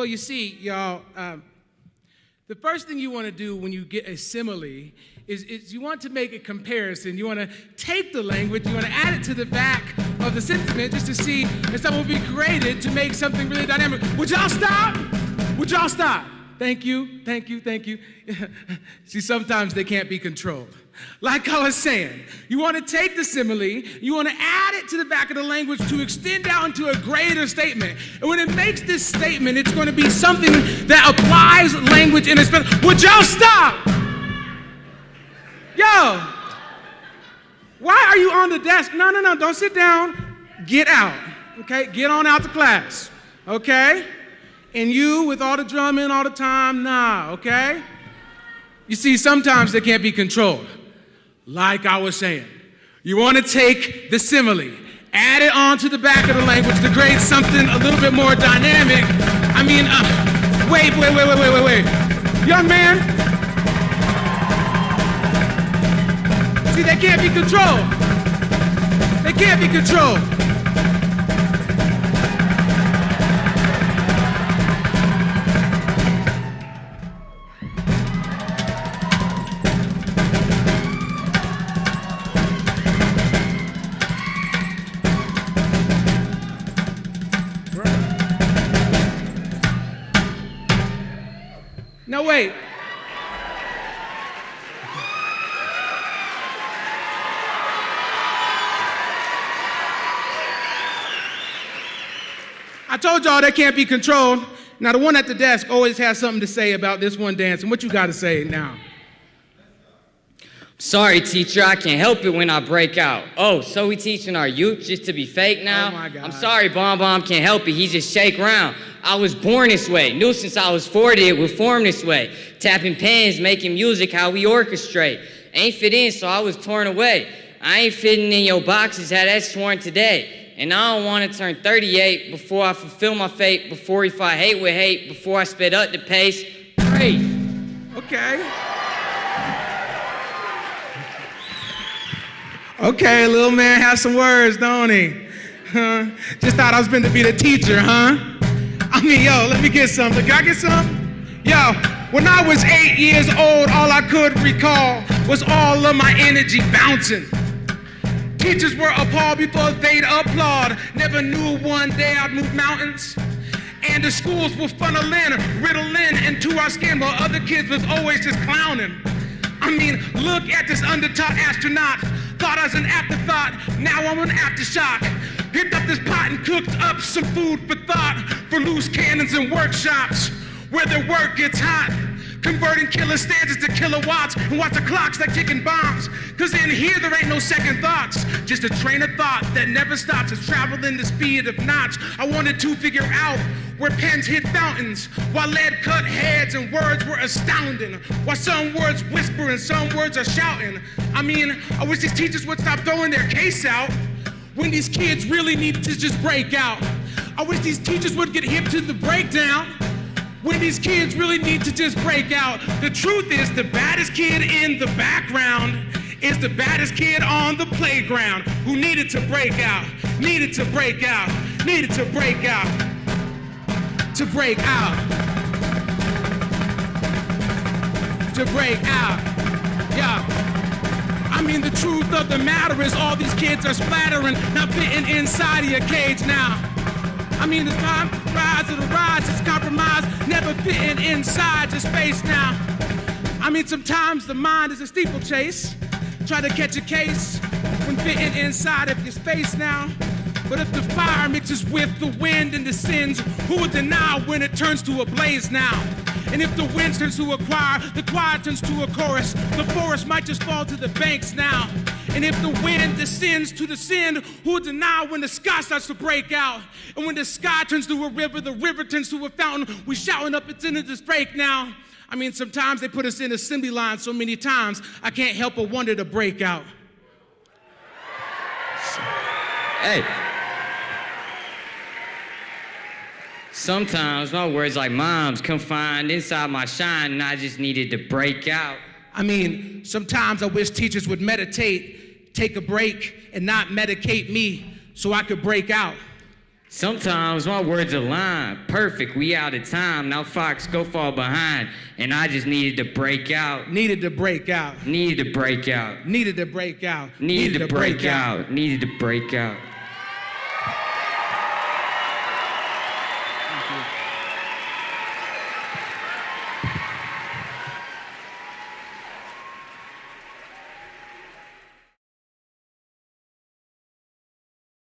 Well, you see, y'all, the first thing you want to do when you get a simile is you want to make a comparison. You want to take the language, you want to add it to the back of the sentiment just to see if something will be created to make something really dynamic. Would y'all stop? Would y'all stop? Thank you, thank you, thank you. See, sometimes they can't be controlled. Like I was saying, you want to take the simile, you want to add it to the back of the language to extend out into a greater statement. And when it makes this statement, it's going to be something that applies language in a special. Would y'all stop? Yo, why are you on the desk? No, don't sit down. Get out, okay? Get on out to class, okay? And you, with all the drumming all the time, nah, okay? You see, sometimes they can't be controlled. Like I was saying, you want to take the simile, add it onto the back of the language to create something a little bit more dynamic. I mean, wait. Young man, see, they can't be controlled. They can't be controlled. No, wait. I told y'all they can't be controlled. Now, the one at the desk always has something to say about this one dance. And what you got to say now? Sorry, teacher, I can't help it when I break out. Oh, so we teaching our youth just to be fake now? Oh, my God. I'm sorry, Bomb can't help it. He just shake around. I was born this way. Knew since I was 40 it would form this way. Tapping pens, making music, how we orchestrate. Ain't fit in, so I was torn away. I ain't fitting in your boxes, had that sworn today. And I don't want to turn 38 before I fulfill my fate, before we fight hate with hate, before I sped up the pace. Great. Okay. Okay, little man has some words, don't he? Just thought I was meant to be the teacher, huh? I mean, yo, let me get something. Can I get some? Yo, when I was 8 years old, all I could recall was all of my energy bouncing. Teachers were appalled before they'd applaud. Never knew one day I'd move mountains. And the schools were funneling, riddling into our skin while other kids was always just clowning. I mean, look at this undertaught astronaut. Thought I was an afterthought, now I'm an aftershock. Picked up this pot and cooked up some food for thought, for loose cannons and workshops where the work gets hot. Converting killer stanzas to kilowatts and watch the clocks like ticking bombs. Cause in here there ain't no second thoughts, just a train of thought that never stops. It's traveling the speed of knots. I wanted to figure out where pens hit fountains, while lead cut heads and words were astounding. While some words whisper and some words are shouting. I mean, I wish these teachers would stop throwing their case out when these kids really need to just break out. I wish these teachers would get hip to the breakdown when these kids really need to just break out. The truth is, the baddest kid in the background is the baddest kid on the playground who needed to break out, needed to break out, needed to break out, to break out, to break out, yeah. I mean, the truth of the matter is all these kids are splattering, not fitting inside of your cage now. I mean, the rise of the rise is compromise, never fitting inside your space now. I mean, sometimes the mind is a steeplechase, try to catch a case when fitting inside of your space now. But if the fire mixes with the wind and the sins, who would deny when it turns to a blaze now? And if the wind turns to a choir, the choir turns to a chorus, the forest might just fall to the banks now. And if the wind descends to the sin, who would deny when the sky starts to break out? And when the sky turns to a river, the river turns to a fountain, we shouting up it's into this break now. I mean, sometimes they put us in assembly lines so many times, I can't help but wonder to break out. Hey. Sometimes my words like moms confined inside my shine and I just needed to break out. I mean, sometimes I wish teachers would meditate, take a break, and not medicate me so I could break out. Sometimes my words align. Perfect, we out of time. Now Fox, go fall behind. And I just needed to break out. Needed to break out. Needed to break out. Needed to break out. Needed to break out. Needed to break out.